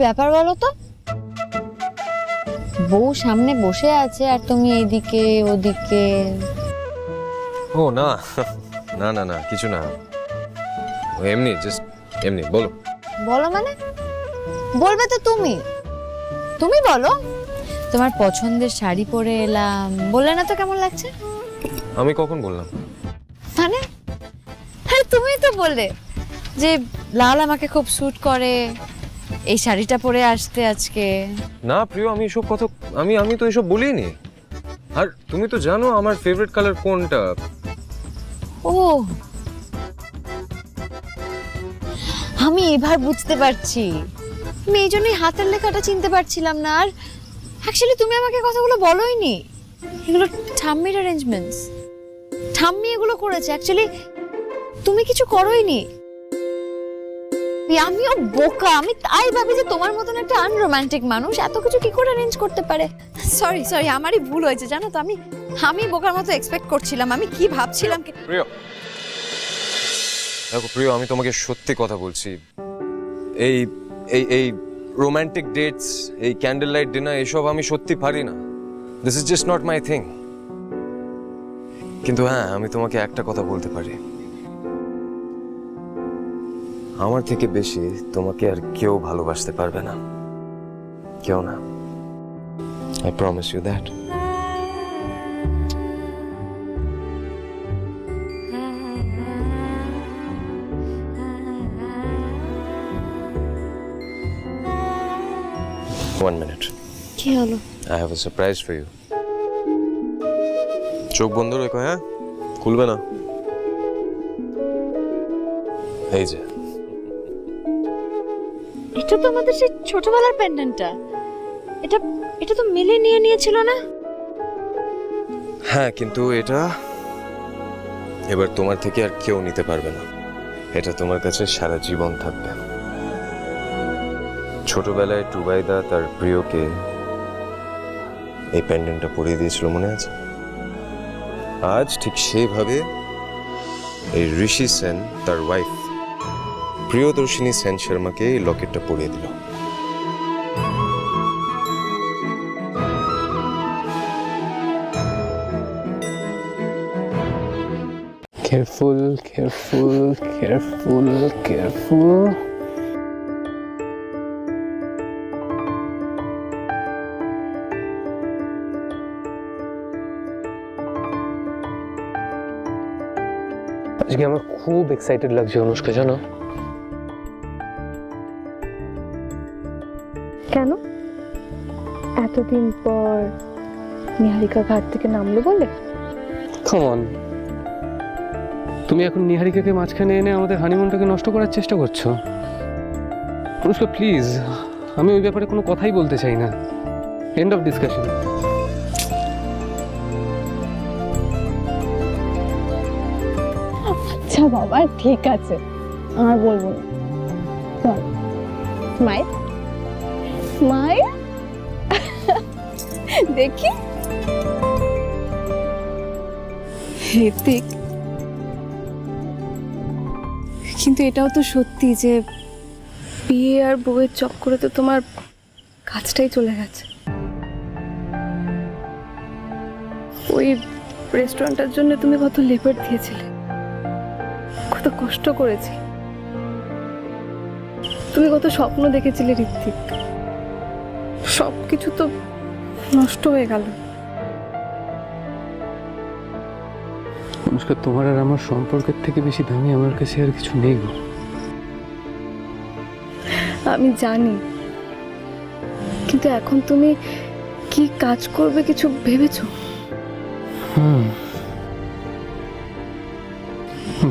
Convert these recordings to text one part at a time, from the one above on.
ব্যাপার বলো তো? বউ সামনে বসে আছে আর তুমি এইদিকে ওদিকে। ও না না না না কিছু না, ও এমনি জাস্ট এমনি। বলো বলো মানে? বলবে তো তুমি, তুমি বলো। তোমার পছন্দের শাড়ি পরে এলাম, বললে না তো কেমন লাগছে? আমি কখন বললাম? মানে হ্যাঁ তুমিই তো বললে যে লাল আমাকে খুব স্যুট করে, এই শাড়িটা পরে আসতে আজকে। না প্রিয়, আমি এসব কথা আমি তো এসব বলিনি। আর তুমি তো জানো আমার ফেভারিট কালার কোনটা। ও আমি এবার বুঝতে পারছি, আমি এই জন্যই হাতের লেখাটা চিনতে পারছিলাম না। আর অ্যাকচুয়ালি তুমি আমাকে কথাগুলো বলোইনি, এগুলো ঠাম্মির অ্যারেঞ্জমেন্টস, ঠাম্মি এগুলো করেছে। অ্যাকচুয়ালি তুমি কিছু করোইনি। আমিও বোকা, আমি তাই ভাবি যে তোমার মতন একটা আনরোমান্টিক মানুষ এত কিছু কি করে অ্যারেঞ্জ করতে পারে। সরি সরি, আমারই ভুল হয়েছে জানো তো। আমি বোকার মতো এক্সপেক্ট করছিলাম। আমি কি ভাবছিলাম কি। প্রিয় দেখো প্রিয়, আমি তোমাকে সত্যি কথা বলছি, এই এই এই রোমান্টিক ডেটস, এই ক্যান্ডেল লাইট ডিনার, এসব আমি সত্যি পারি না। This is just not my thing. কিন্তু হ্যাঁ, আমি তোমাকে একটা কথা বলতে পারি, আমার থেকে বেশি তোমাকে আর কেউ ভালোবাসতে পারবে না, কেউ না। I promise you that. One minute. কি হলো? I have a surprise for you. চোখ বন্ধ রেখো, হ্যাঁ, খুলবে না। এই যে, এটা তো আমাদের সেই ছোটবেলার পেন্ডেন্টটা। এটা এটা তো মিলে নিয়েছিল না? হ্যাঁ, কিন্তু এটা এবার তোমার থেকে আর কেউ নিতে পারবে না। এটা তোমার কাছে সারা জীবন থাকবে। ছোটবেলায় টুবাইদা তার প্রিয়কে এই পেন্ডেন্টটা পরিয়ে দিয়েছিল, মনে আছে? আজ ঠিক সেইভাবে এই ঋষি সেন তার ওয়াইফ প্রিয়দর্শিনী সেন শর্মাকে এই লকেটটা পরিয়ে দিল। Careful, careful, careful, careful. আজকে আমার খুব এক্সাইটেড লাগছে অনুষ্কা, জানো? কেন? এতদিন পর নিহারিকা ঘাট থেকে নামলো বলে? কাম অন, তুমি এখন নিহারিকাকে মাঝখানে এনে আমাদের হানিমুনটাকে নষ্ট করার চেষ্টা করছো। অনুষ্কা প্লিজ, আমি ওই ব্যাপারে কোনো কথাই বলতে চাই না। End of discussion. আচ্ছা বাবা, ঠিক আছে, আর বলবো না। চল স্মাইল স্মাইল, দেখি। হেতিক, কিন্তু এটাও তো সত্যি যে বিয়ে আর বউয়ের চক্করে তো তোমার কাজটাই চলে গেছে। ওই রেস্টুরেন্টটার জন্য তুমি কত লেবার দিয়েছিলে, কত কষ্ট করেছিলে, তুমি কত স্বপ্ন দেখেছিলে ঋত্বিক, সব কিছু তো নষ্ট হয়ে গেল। অনুষ্কা, তোমার আর আমার সম্পর্কের থেকে বেশি দামি আমার কাছে আর কিছু নেই গো। আমি জানি, কিন্তু এখন তুমি কি কাজ করবে কিছু ভেবেছো?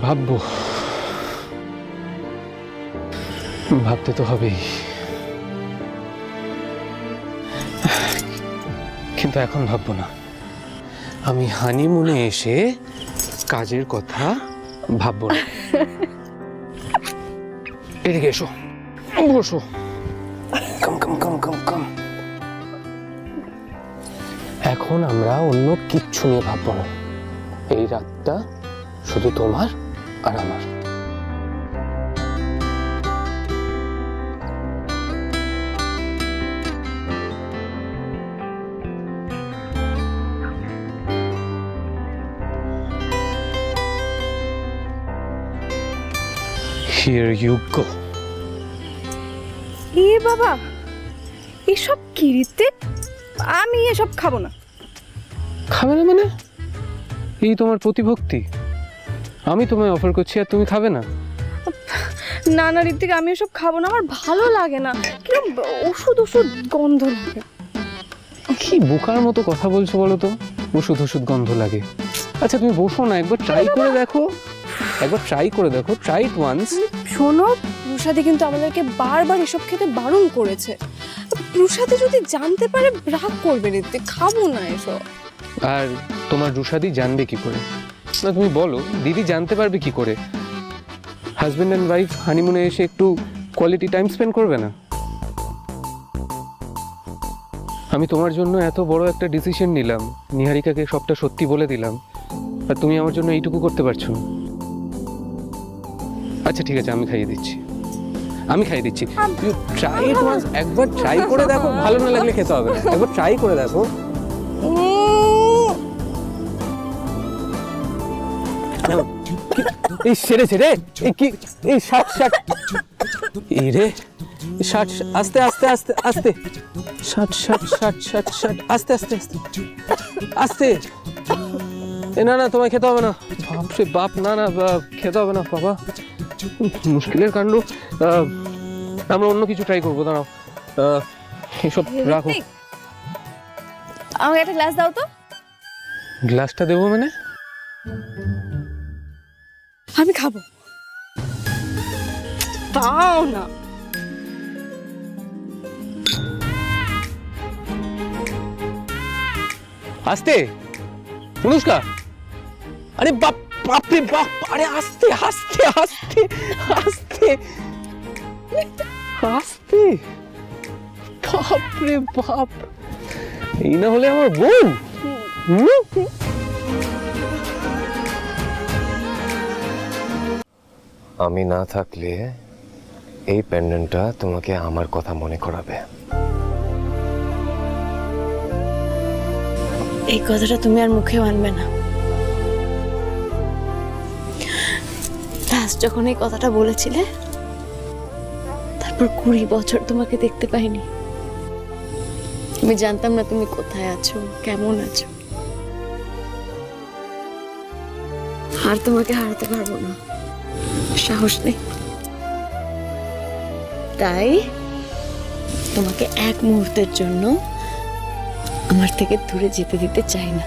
ভাববো, ভাবতে তো হবেই, কিন্তু এখন ভাববো না। আমি হানিমুনে এসে কাজের কথা ভাববো না। এদিকে এসো, বসো। কাম কাম কাম কাম কাম। এখন আমরা অন্য কিচ্ছু নিয়ে ভাববো না। এই রাতটা শুধু তোমার আর আমার। Here you go. এ বাবা, এসব কিরিতে আমি এসব খাবো না। খাবে না মানে? এই তোমার প্রতিভক্তি। আমি তোমায় অফার করছি আর তুমি খাবে না? না না ঋত্বিক, আমি এসব খাবো না, আমার ভালো লাগে না, কিরকম ওষুধ ওষুধ গন্ধ লাগে। কি বোকার মতো কথা বলছো বলো তো? ওষুধ ওষুধ গন্ধ লাগে। আচ্ছা তুমি বসো না, একবার ট্রাই করে দেখো, একবার ট্রাই করে দেখো, ট্রাই ইট ওয়ান্স। শোনো, প্রসাদে কিন্তু আমাদেরকে বারবার এসব খেতে বারণ করেছে। প্রসাদে যদি জানতে পারে রাগ করবে ঋত্বিক, খাবো না এসব। আর তোমার রুশাদি জানবে কি করে? না তুমি বলো, দিদি জানতে পারবে কি করে? হাজব্যান্ড অ্যান্ড ওয়াইফ হানিমুনে এসে একটু কোয়ালিটি টাইম স্পেন্ড করবে না? আমি তোমার জন্য এত বড় একটা ডিসিশন নিলাম, নিহারিকাকে সবটা সত্যি বলে দিলাম, আর তুমি আমার জন্য এইটুকু করতে পারছো না। আচ্ছা ঠিক আছে, আমি খাইয়ে দিচ্ছি, আমি খাইয়ে দিচ্ছি। ট্রাই ইট ওয়ান্স, একবার ট্রাই করে দেখো, ভালো না লাগলে খেতে হবে না, একবার ট্রাই করে দেখো। এই সেরেছে রে, এই কি, এই ষাট ষাট, এই রে ষাট, আস্তে আস্তে আস্তে আস্তে, ষাট ষাট ষাট ষাট ষাট, আস্তে আস্তে আস্তে আস্তে। এ না না, তোমায় খেতে হবে না, বাপরে বাপ, না না খেতে হবে না বাবা, মুশকিলের কাণ্ড। আমরা অন্য কিছু ট্রাই করবো, দাঁড়াও, এসব রাখো। আমাকে একটা গ্লাস দাও তো। গ্লাসটা দেবো মানে? আমি খাবো, দাও না। আস্তে অনুষ্কা, আরে বাপ, বাপরে বাপ, আরে আস্তে আস্তে আস্তে আস্তে আস্তে, বাপরে বাপ, এই না হলে আমার বউ। আমি না থাকলে এই পেন্ডেন্টটা তোমাকে আমার কথা মনে করাবে। এই কথাটা তুমি আর মুখে আনবে না। লাস্ট যখন এই কথাটা বলেছিলে, তারপর 20 বছর তোমাকে দেখতে পাইনি। আমি জানতাম না তুমি কোথায় আছো, কেমন আছো। আর তোমাকে হারাতে পারবো না, সাহস নেই। তাই তোমাকে এক মুহূর্তের জন্য আমার থেকে দূরে যেতে দিতে চাই না।